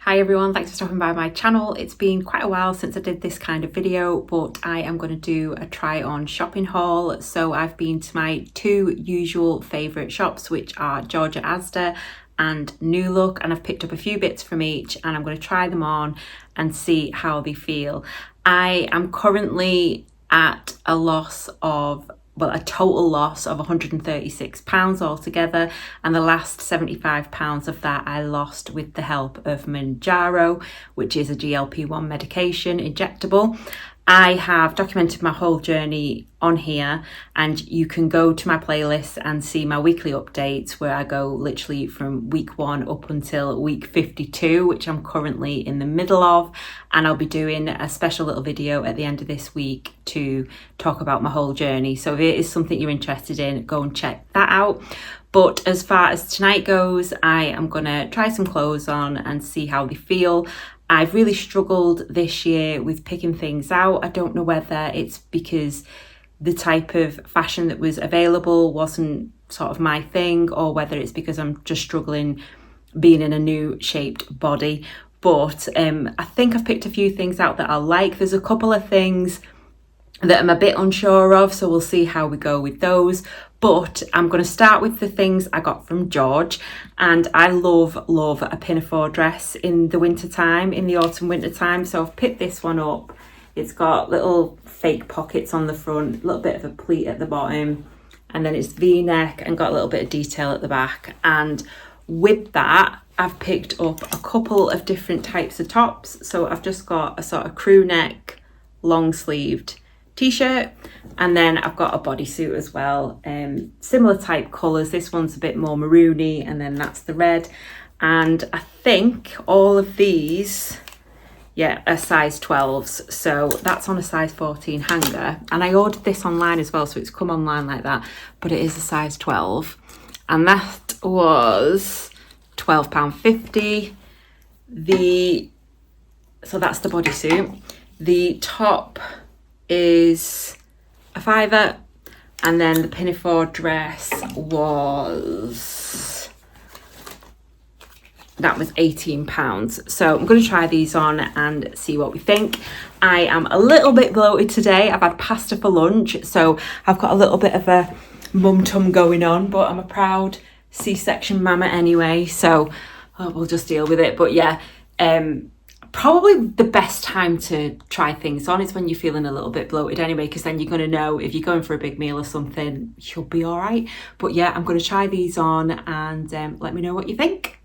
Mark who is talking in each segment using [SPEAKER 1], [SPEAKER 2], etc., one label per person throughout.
[SPEAKER 1] Hi everyone, thanks for stopping by my channel. It's been quite a while since I did this kind of video, but I am going to do a try on shopping haul. So I've been to my two usual favourite shops, which are Georgia Asda and New Look, and I've picked up a few bits from each and I'm going to try them on and see how they feel. I am currently at a total loss of £136 altogether, and the last £75 of that I lost with the help of Mounjaro, which is a GLP-1 medication injectable. I have documented my whole journey on here, and you can go to my playlist and see my weekly updates where I go literally from week 1 up until week 52, which I'm currently in the middle of, and I'll be doing a special little video at the end of this week to talk about my whole journey. So if it is something you're interested in, go and check that out. But as far as tonight goes, I am gonna try some clothes on and see how they feel. I've really struggled this year with picking things out. I don't know whether it's because the type of fashion that was available wasn't sort of my thing, or whether it's because I'm just struggling being in a new shaped body. But I think I've picked a few things out that I like. There's a couple of things that I'm a bit unsure of, so we'll see how we go with those. But I'm going to start with the things I got from George, and I love a pinafore dress in the winter time, in the autumn winter time. So I've picked this one up. It's got little fake pockets on the front, a little bit of a pleat at the bottom, and then it's V-neck and got a little bit of detail at the back. And with that, I've picked up a couple of different types of tops. So I've just got a sort of crew neck, long sleeved t-shirt, and then I've got a bodysuit as well, similar type colours. This one's a bit more maroony, and then that's the red. And I think all of these are size 12s, so that's on a size 14 hanger, and I ordered this online as well, so it's come online like that, but it is a size 12, and that was £12.50. So that's the bodysuit. The top is a £5, and then the pinafore dress was £18. So I'm going to try these on and see what we think. I am a little bit bloated today. I've had pasta for lunch, so I've got a little bit of a mum tum going on, but I'm a proud C-section mama anyway, so we'll just deal with it. But yeah, probably the best time to try things on is when you're feeling a little bit bloated anyway, because then you're going to know if you're going for a big meal or something, you'll be all right. But yeah, I'm going to try these on and let me know what you think.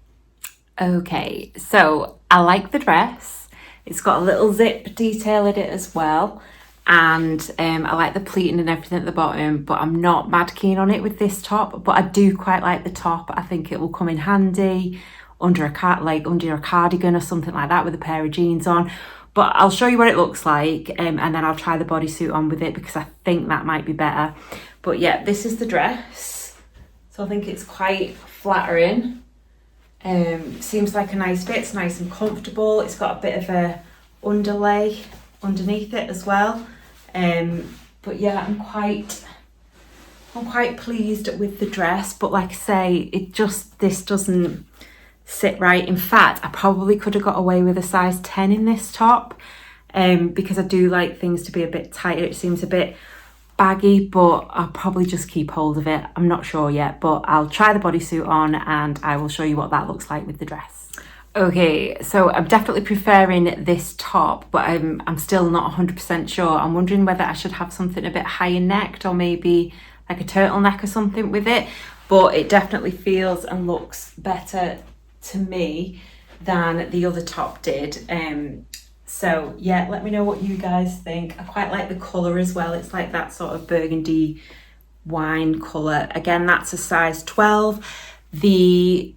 [SPEAKER 1] Okay, so I like the dress. It's got a little zip detail in it as well, and I like the pleating and everything at the bottom, but I'm not mad keen on it with this top. But I do quite like the top. I think it will come in handy under a cardigan or something like that with a pair of jeans on. But I'll show you what it looks like, and then I'll try the bodysuit on with it, because I think that might be better. But yeah, this is the dress. So I think it's quite flattering. Seems like a nice fit. It's nice and comfortable. It's got a bit of a underlay underneath it as well. But yeah, I'm quite pleased with the dress. But like I say, this doesn't sit right. In fact, I probably could have got away with a size 10 in this top, because I do like things to be a bit tighter. It seems a bit baggy, but I'll probably just keep hold of it. I'm not sure yet, but I'll try the bodysuit on and I will show you what that looks like with the dress. Okay, so I'm definitely preferring this top, but I'm still not 100% sure. I'm wondering whether I should have something a bit higher necked, or maybe like a turtleneck or something with it. But it definitely feels and looks better to me than the other top did. So yeah, let me know what you guys think. I quite like the colour as well. It's like that sort of burgundy wine colour. Again, that's a size 12. The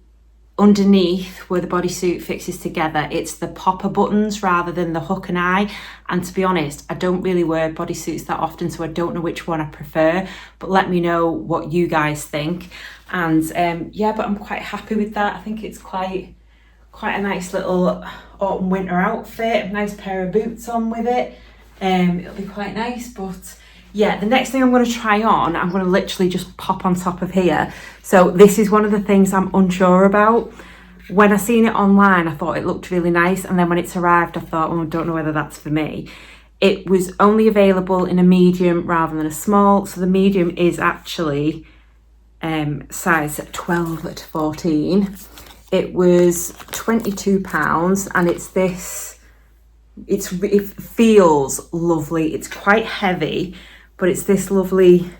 [SPEAKER 1] underneath where the bodysuit fixes together, it's the popper buttons rather than the hook and eye. And to be honest, I don't really wear bodysuits that often, so I don't know which one I prefer. But let me know what you guys think. And yeah, but I'm quite happy with that. I think it's quite a nice little autumn winter outfit. Nice pair of boots on with it. It'll be quite nice. But yeah, the next thing I'm going to try on, I'm going to literally just pop on top of here. So this is one of the things I'm unsure about. when I seen it online, I thought it looked really nice. And then when it's arrived, I thought, oh, I don't know whether that's for me. It was only available in a medium rather than a small. So the medium is actually size 12 to 14. It was £22 and it's this, it feels lovely. It's quite heavy, but it's this lovely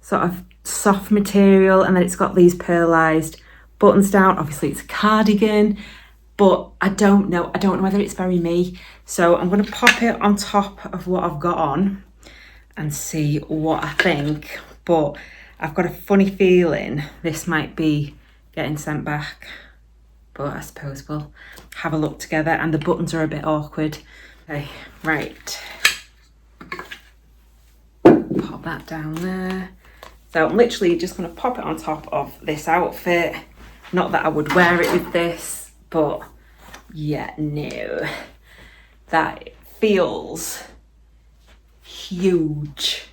[SPEAKER 1] sort of soft material, and then it's got these pearlized buttons down. Obviously it's a cardigan, but I don't know whether it's very me. So I'm going to pop it on top of what I've got on and see what I think. But I've got a funny feeling this might be getting sent back, but I suppose we'll have a look together. And the buttons are a bit awkward. Okay, right. Pop that down there. So I'm literally just going to pop it on top of this outfit. Not that I would wear it with this, but yeah, no. That feels huge.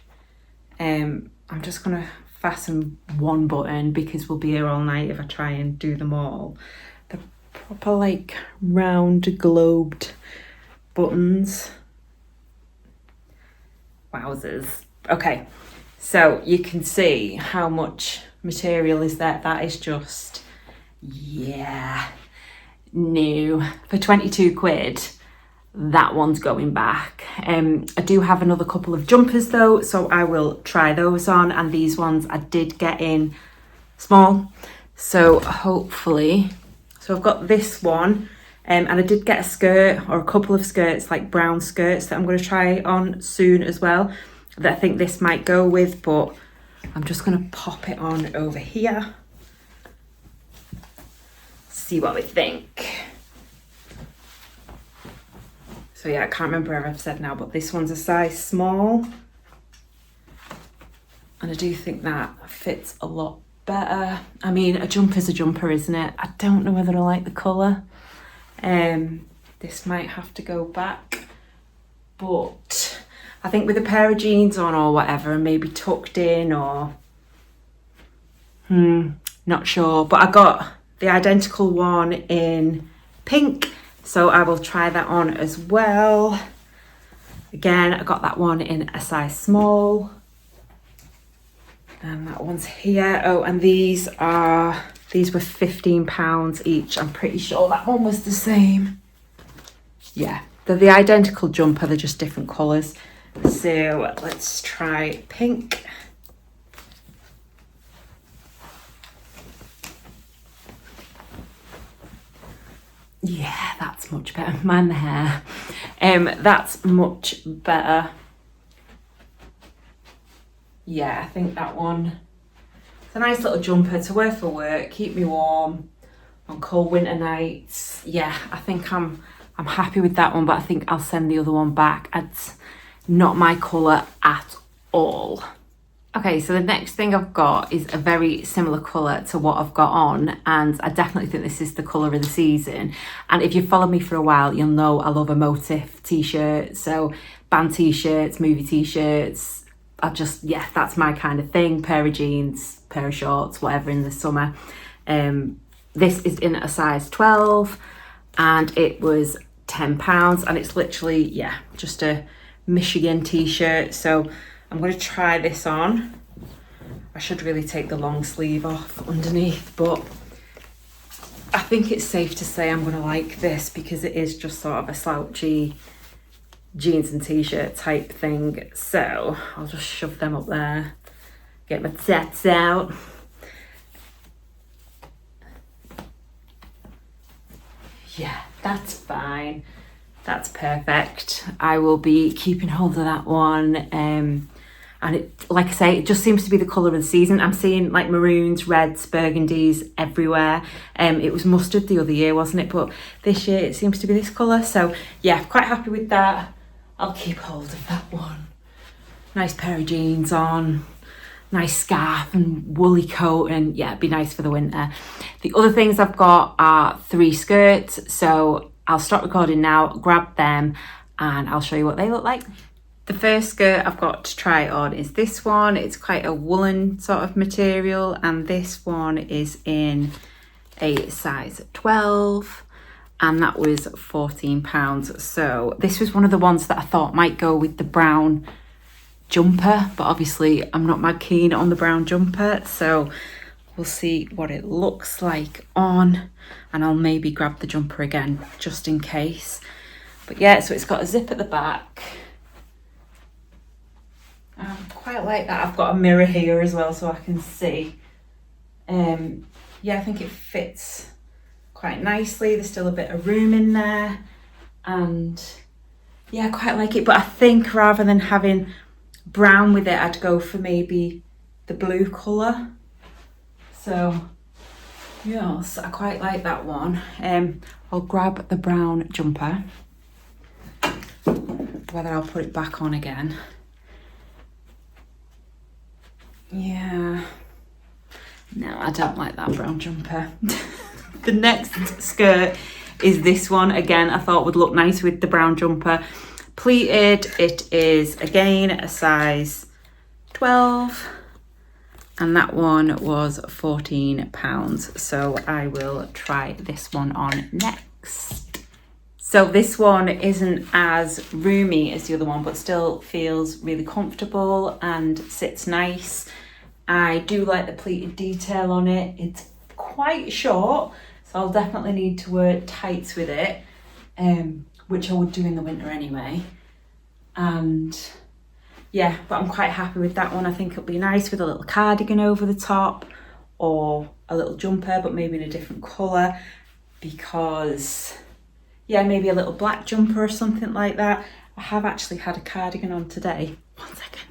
[SPEAKER 1] I'm just going to fasten one button because we'll be here all night if I try and do them all. The proper like round globed buttons. Wowzers. Okay, so you can see how much material is there. That is just, yeah, new. For 22 quid, that one's going back. I do have another couple of jumpers though, so I will try those on. And these ones I did get in small, so hopefully. So I've got this one, and I did get a skirt or a couple of skirts, like brown skirts, that I'm going to try on soon as well, that I think this might go with, but I'm just going to pop it on over here. See what we think. So yeah, I can't remember where I've said now, but this one's a size small. And I do think that fits a lot better. I mean, a jumper's a jumper, isn't it? I don't know whether I like the colour. This might have to go back. But I think with a pair of jeans on or whatever, and maybe tucked in or... not sure. But I got the identical one in pink, so I will try that on as well. Again, I got that one in a size small. And that one's here. Oh, and these were £15 each. I'm pretty sure that one was the same. Yeah, they're the identical jumper, they're just different colours. So let's try pink. Yeah, that's much better. Mind the hair. That's much better. Yeah, I think that one. It's a nice little jumper to wear for work, keep me warm on cold winter nights. Yeah, I think I'm happy with that one, but I think I'll send the other one back. It's not my colour at all. Okay, so the next thing I've got is a very similar colour to what I've got on, and I definitely think this is the colour of the season. And if you follow me for a while, you'll know I love a motif t-shirt, so band t-shirts, movie t-shirts. Yeah, that's my kind of thing. Pair of jeans, pair of shorts, whatever in the summer. This is in a size 12 and it was £10, and it's literally, yeah, just a Michigan t-shirt. So I'm going to try this on. I should really take the long sleeve off underneath, but I think it's safe to say I'm going to like this because it is just sort of a slouchy jeans and t-shirt type thing. So I'll just shove them up there, get my tats out. Yeah, that's fine. That's perfect. I will be keeping hold of that one. And it, like I say, it just seems to be the colour of the season. I'm seeing like maroons, reds, burgundies everywhere. It was mustard the other year, wasn't it? But this year it seems to be this colour. So yeah, quite happy with that. I'll keep hold of that one. Nice pair of jeans on, nice scarf and woolly coat, and yeah, it'd be nice for the winter. The other things I've got are 3 skirts. So I'll stop recording now, grab them, and I'll show you what they look like. The first skirt I've got to try on is this one. It's quite a woolen sort of material, and this one is in a size 12 and that was £14. So this was one of the ones that I thought might go with the brown jumper, but obviously I'm not mad keen on the brown jumper, so we'll see what it looks like on, and I'll maybe grab the jumper again just in case. But yeah, so it's got a zip at the back. I quite like that. I've got a mirror here as well so I can see. Yeah, I think it fits quite nicely. There's still a bit of room in there, and yeah, I quite like it. But I think rather than having brown with it, I'd go for maybe the blue colour. So yes, I quite like that one. I'll grab the brown jumper, whether I'll put it back on again. Yeah, no, I don't like that brown jumper. The next skirt is this one. Again, I thought would look nice with the brown jumper. Pleated, it is again a size 12 and that one was £14. So I will try this one on next. So this one isn't as roomy as the other one, but still feels really comfortable and sits nice. I do like the pleated detail on it. It's quite short, so I'll definitely need to wear tights with it, which I would do in the winter anyway. And yeah, but I'm quite happy with that one. I think it'll be nice with a little cardigan over the top or a little jumper, but maybe in a different colour, because yeah, maybe a little black jumper or something like that. I have actually had a cardigan on today. 1 second.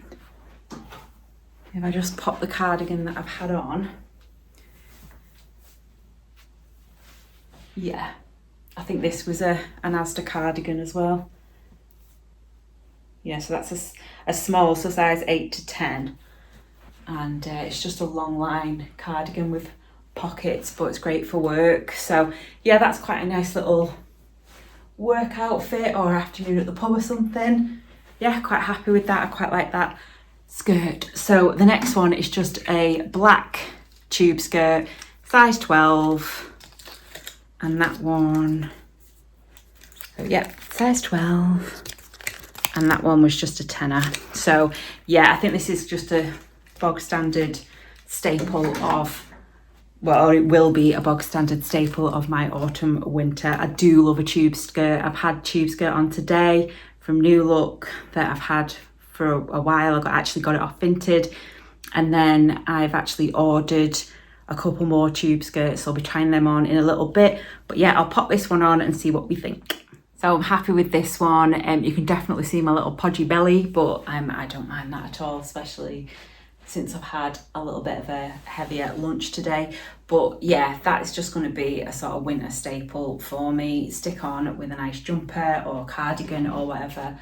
[SPEAKER 1] If I just pop the cardigan that I've had on. Yeah, I think this was an Asda cardigan as well. Yeah, so that's a small, so size 8 to 10. And it's just a long line cardigan with pockets, but it's great for work. So yeah, that's quite a nice little work outfit or afternoon at the pub or something. Yeah, quite happy with that. I quite like that skirt. So the next one is just a black tube skirt, size 12, and that one, so yeah, size 12, and that one was just a tenner. So yeah, I think this is just a bog standard staple of, well, it will be a bog standard staple of my autumn winter. I do love a tube skirt. I've had tube skirt on today from New Look that I've had for a while. Actually got it off Vinted, and then I've actually ordered a couple more tube skirts, so I'll be trying them on in a little bit. But yeah, I'll pop this one on and see what we think. So I'm happy with this one. You can definitely see my little podgy belly, but I don't mind that at all, especially since I've had a little bit of a heavier lunch today. But yeah, that is just going to be a sort of winter staple for me. Stick on with a nice jumper or cardigan or whatever.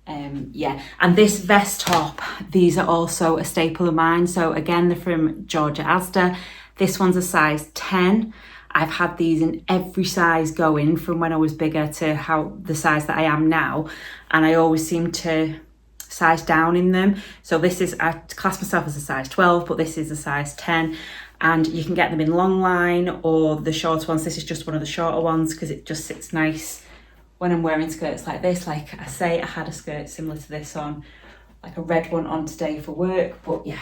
[SPEAKER 1] Yeah, and this vest top, these are also a staple of mine. So again, they're from Georgia Asda. This one's a size 10. I've had these in every size going from when I was bigger to how the size that I am now, and I always seem to size down in them. So this is, I class myself as a size 12, but this is a size 10, and you can get them in long line or the shorter ones. This is just one of the shorter ones because it just sits nice when I'm wearing skirts like this. Like I say, I had a skirt similar to this on, like a red one on today for work, but yeah,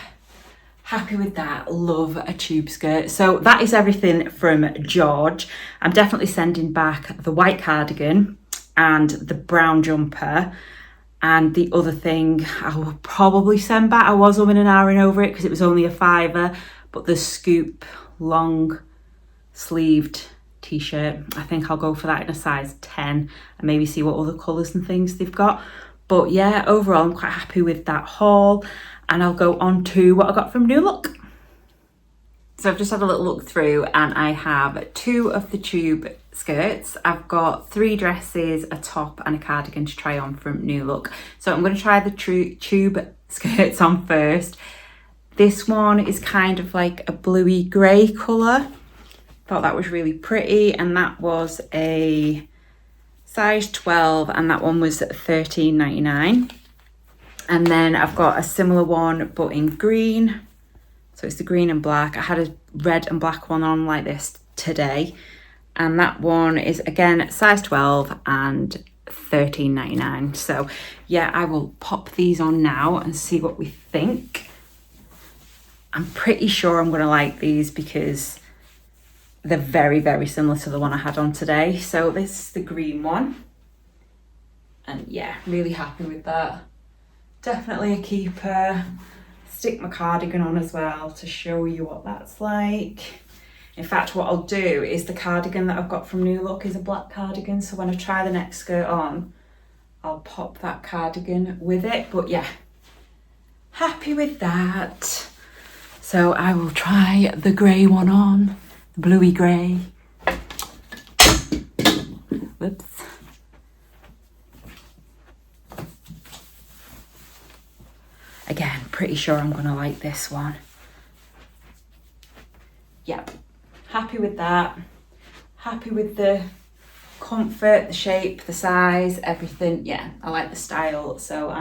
[SPEAKER 1] happy with that. Love a tube skirt. So that is everything from George. I'm definitely sending back the white cardigan and the brown jumper, and the other thing I will probably send back, I was umming and ahhing over it because it was only a £5, but the scoop long sleeved t-shirt, I think I'll go for that in a size 10 and maybe see what other colours and things they've got. But yeah, overall I'm quite happy with that haul, and I'll go on to what I got from New Look. So I've just had a little look through and I have 2 of the tube skirts. I've got 3 dresses, a top and a cardigan to try on from New Look. So I'm going to try the tube skirts on first. This one is kind of like a bluey grey colour. Thought that was really pretty, and that was a size 12 and that one was $13.99. And then I've got a similar one but in green. So it's the green and black. I had a red and black one on like this today. And that one is again size 12 and £13.99. So yeah, I will pop these on now and see what we think. I'm pretty sure I'm gonna like these because they're very, very similar to the one I had on today. So this is the green one. And yeah, really happy with that. Definitely a keeper. Stick my cardigan on as well to show you what that's like. In fact, what I'll do is the cardigan that I've got from New Look is a black cardigan. So when I try the next skirt on, I'll pop that cardigan with it. But yeah, happy with that. So I will try the grey one on, the bluey grey. Whoops. Again, pretty sure I'm gonna like this one. Yep, happy with that. Happy with the comfort, the shape, the size, everything. Yeah, I like the style, so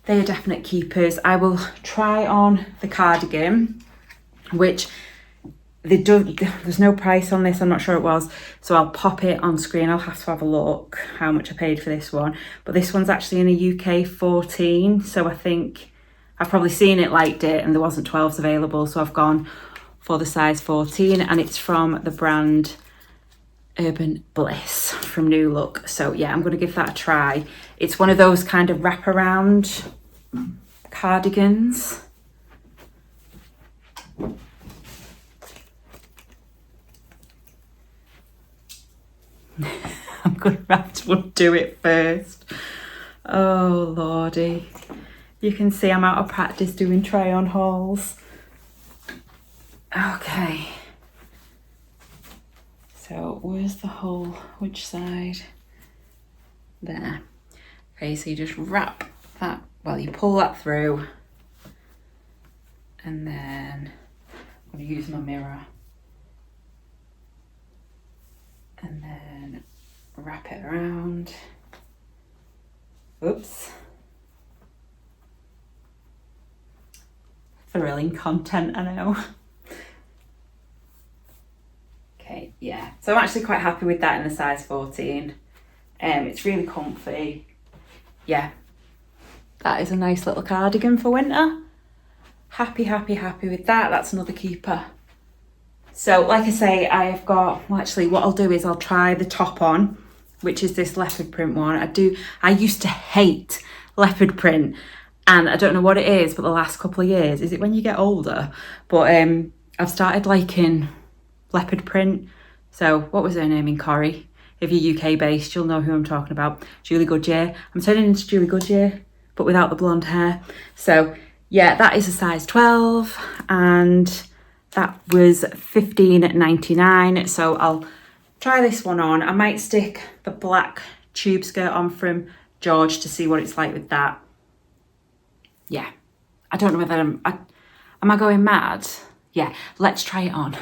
[SPEAKER 1] they are definite keepers. I will try on the cardigan, which there's no price on this, I'm not sure it was, so I'll pop it on screen. I'll have to have a look how much I paid for this one, but this one's actually in a UK 14, so I think I've probably seen it, liked it, and there wasn't 12s available, so I've gone for the size 14, and it's from the brand Urban Bliss from New Look. So yeah, I'm going to give that a try. It's one of those kind of wraparound cardigans. I'm going to have to undo it first. Oh lordy. You can see I'm out of practice doing try on hauls. Okay. So where's the hole? Which side? There. Okay, so you just wrap that, well, you pull that through, and then I'm going to use my mirror. And then wrap it around. Oops. Thrilling content, I know. Okay, yeah. So I'm actually quite happy with that in the size 14. It's really comfy. Yeah. That is a nice little cardigan for winter. Happy, happy, happy with that. That's another keeper. So like I say, I've got, well, actually what I'll do is I'll try the top on, which is this leopard print one. I used to hate leopard print, and I don't know what it is, but the last couple of years, is it when you get older? But I've started liking leopard print. So what was her name in Corrie? If you're UK based, you'll know who I'm talking about. Julie Goodyear. I'm turning into Julie Goodyear, but without the blonde hair. So yeah, that is a size 12, and that was £15.99. So I'll try this one on. I might stick the black tube skirt on from George to see what it's like with that. Yeah, I don't know whether am I going mad? Yeah, let's try it on.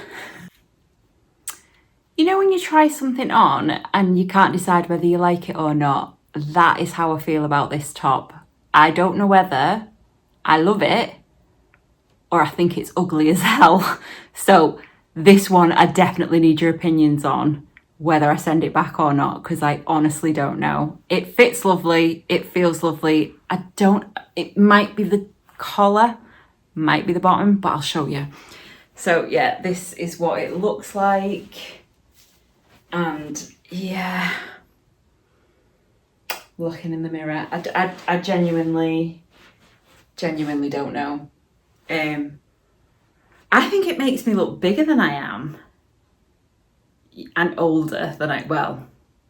[SPEAKER 1] You know when you try something on and you can't decide whether you like it or not? That is how I feel about this top. I don't know whether I love it or I think it's ugly as hell. So this one I definitely need your opinions on, whether I send it back or not, because I honestly don't know. It fits lovely, it feels lovely. It might be the collar, might be the bottom, but I'll show you. So yeah, this is what it looks like. And yeah, looking in the mirror, I genuinely don't know. I think it makes me look bigger than I am and older than I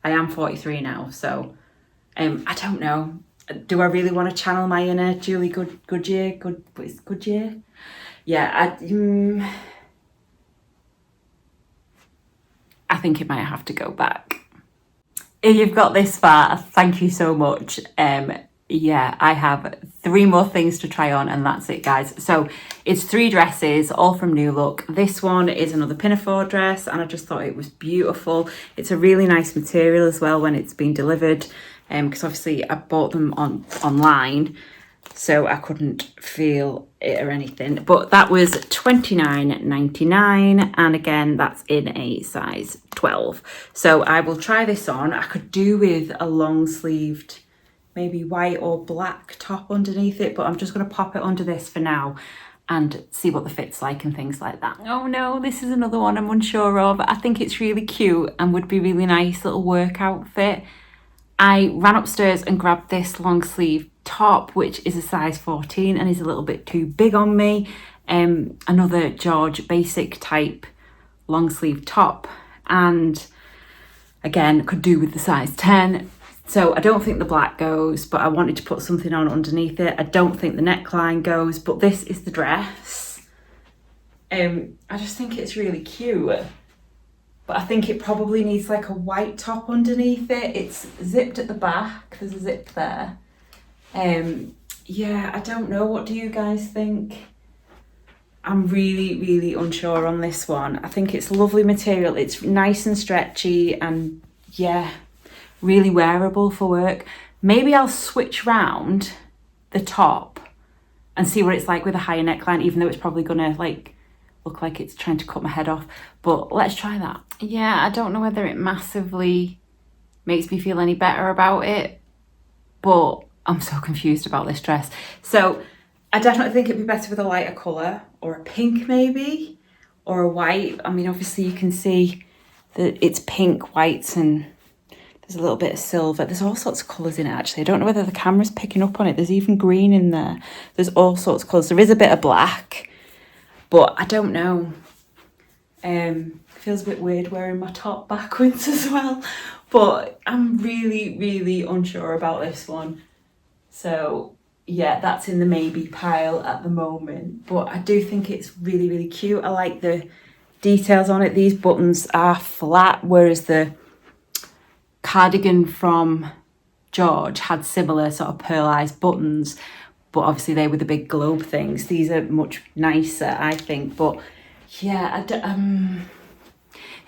[SPEAKER 1] am 43 now, so I don't know. Do I really want to channel my inner Julie Goodyear? Goodyear? Yeah, I think it might have to go back. If you've got this far, thank you so much. Yeah, I have 3 more things to try on, and that's it, guys. So it's 3 dresses, all from New Look. This one is another pinafore dress, and I just thought it was beautiful. It's a really nice material as well when it's been delivered, because obviously I bought them online. so I couldn't feel it or anything. But that was £29.99, and again, that's in a size 12. So I will try this on. I could do with a long sleeved, maybe white or black top underneath it, but I'm just going to pop it under this for now and see what the fit's like and things like that. Oh no, this is another one I'm unsure of. I think it's really cute and would be really nice little work outfit. I ran upstairs and grabbed this long sleeve top, which is a size 14 and is a little bit too big on me. Another George basic type long sleeve top, and again could do with the size 10. So I don't think the black goes, but I wanted to put something on underneath it. I don't think the neckline goes, but this is the dress. I just think it's really cute, but I think it probably needs like a white top underneath it. It's zipped at the back, there's a zip there. Yeah, I don't know, what do you guys think? I'm really unsure on this one. I think it's lovely material, it's nice and stretchy, and yeah, really wearable for work. Maybe I'll switch round the top and see what it's like with a higher neckline, even though it's probably gonna like look like it's trying to cut my head off, but let's try that. Yeah, I don't know whether it massively makes me feel any better about it, but I'm so confused about this dress. So I definitely think it'd be better with a lighter colour, or a pink maybe, or a white. I mean, obviously you can see that it's pink, whites, and there's a little bit of silver. There's all sorts of colours in it, actually. I don't know whether the camera's picking up on it. There's even green in there. There's all sorts of colours. There is a bit of black, but I don't know. Feels a bit weird wearing my top backwards as well. But I'm really unsure about this one. So yeah, that's in the maybe pile at the moment. But I do think it's really cute. I like the details on it. These buttons are flat, whereas the cardigan from George had similar sort of pearlized buttons, but obviously they were the big globe things. These are much nicer, I think, but yeah,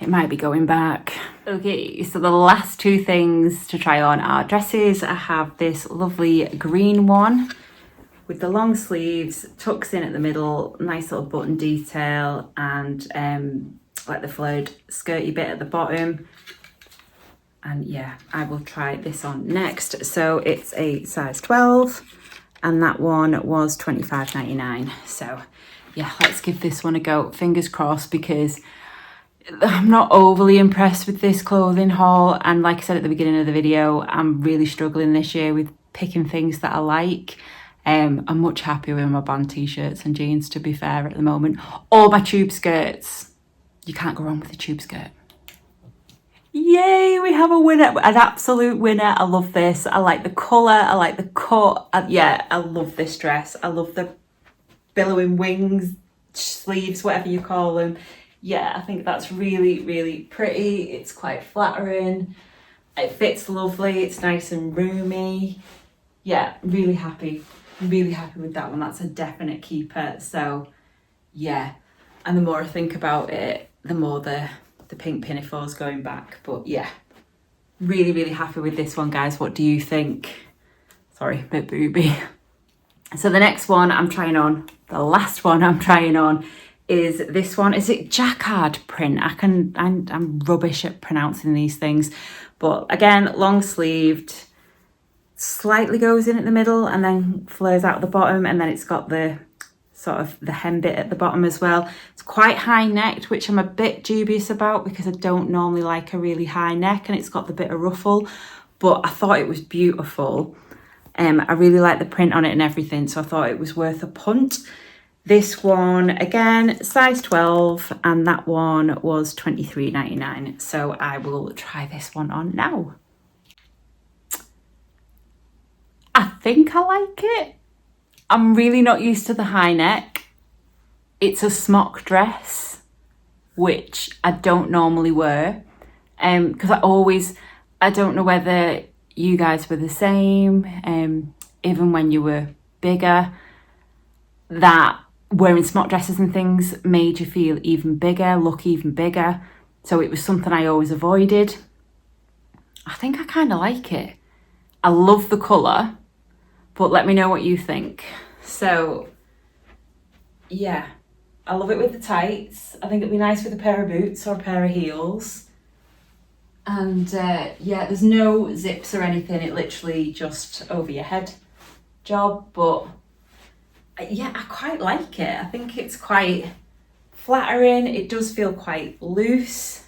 [SPEAKER 1] it might be going back. Okay, so the last two things to try on are dresses. I have this lovely green one with the long sleeves, tucks in at the middle, nice little button detail, and like the flared skirty bit at the bottom. And yeah, I will try this on next. So it's a size 12, and that one was £25.99. So yeah, let's give this one a go. Fingers crossed, because I'm not overly impressed with this clothing haul. And like I said at the beginning of the video, I'm really struggling this year with picking things that I like. I'm much happier with my band t-shirts and jeans, to be fair, at the moment. Or my tube skirts. You can't go wrong with a tube skirt. Yay, we have a winner, an absolute winner. I love this. I like the colour, I like the cut. Yeah, I love this dress. I love the billowing wings, sleeves, whatever you call them. Yeah, I think that's really pretty. It's quite flattering. It fits lovely. It's nice and roomy. Yeah, really happy with that one. That's a definite keeper. So yeah, and the more I think about it, the more the pink pinafores going back. But yeah, really happy with this one, guys. What do you think? Sorry, a bit booby. So the next one I'm trying on, the last one I'm trying on, is this one. Is it jacquard print? I'm rubbish at pronouncing these things, but again, long sleeved, slightly goes in at the middle and then flares out the bottom, and then it's got the sort of the hem bit at the bottom as well. It's quite high necked, which I'm a bit dubious about because I don't normally like a really high neck, and it's got the bit of ruffle, but I thought it was beautiful. I really like the print on it and everything, so I thought it was worth a punt. This one, again, size 12, and that one was £23.99. So I will try this one on now. I think I like it. I'm really not used to the high neck. It's a smock dress, which I don't normally wear. Because I don't know whether you guys were the same, even when you were bigger, that wearing smock dresses and things made you feel even bigger, look even bigger. So it was something I always avoided. I think I kind of like it. I love the colour, but let me know what you think. So yeah, I love it with the tights. I think it'd be nice with a pair of boots or a pair of heels. And yeah, there's no zips or anything, it literally just over your head job, but yeah, I quite like it. I think it's quite flattering. It does feel quite loose.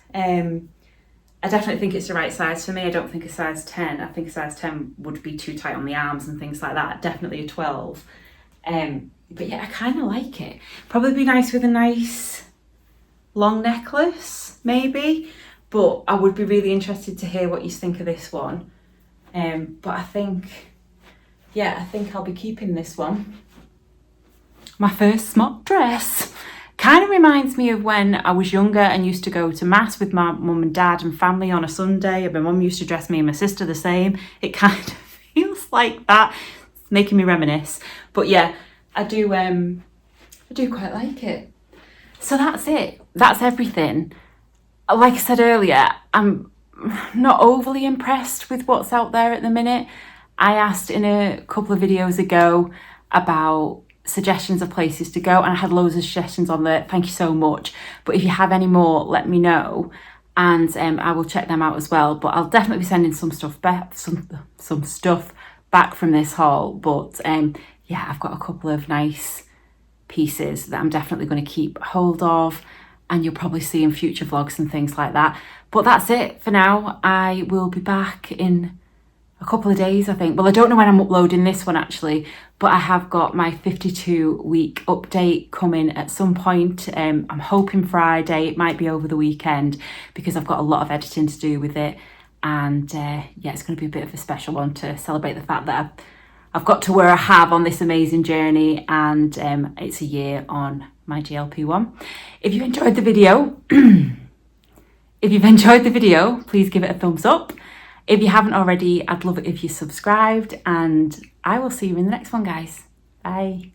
[SPEAKER 1] I definitely think it's the right size for me. I don't think a size 10. I think a size 10 would be too tight on the arms and things like that. Definitely a 12. But yeah, I kind of like it. Probably be nice with a nice long necklace, maybe. But I would be really interested to hear what you think of this one. But I think I'll be keeping this one. My first smock dress. Kind of reminds me of when I was younger and used to go to mass with my mum and dad and family on a Sunday, and my mum used to dress me and my sister the same. It kind of feels like that. It's making me reminisce. But yeah, I do quite like it. So that's it. That's everything. Like I said earlier, I'm not overly impressed with what's out there at the minute. I asked in a couple of videos ago about suggestions of places to go, and I had loads of suggestions on there. Thank you so much. But if you have any more, let me know, and I will check them out as well. But I'll definitely be sending some stuff back, some stuff back from this haul. But yeah, I've got a couple of nice pieces that I'm definitely going to keep hold of, and you'll probably see in future vlogs and things like that. But that's it for now. I will be back in a couple of days, I think. Well, I don't know when I'm uploading this one actually, but I have got my 52-week update coming at some point. I'm hoping Friday. It might be over the weekend because I've got a lot of editing to do with it. And yeah, it's going to be a bit of a special one to celebrate the fact that I've got to where I have on this amazing journey, and it's a year on my GLP-1. If you enjoyed the video, please give it a thumbs up. If you haven't already, I'd love it if you subscribed, and I will see you in the next one, guys. Bye.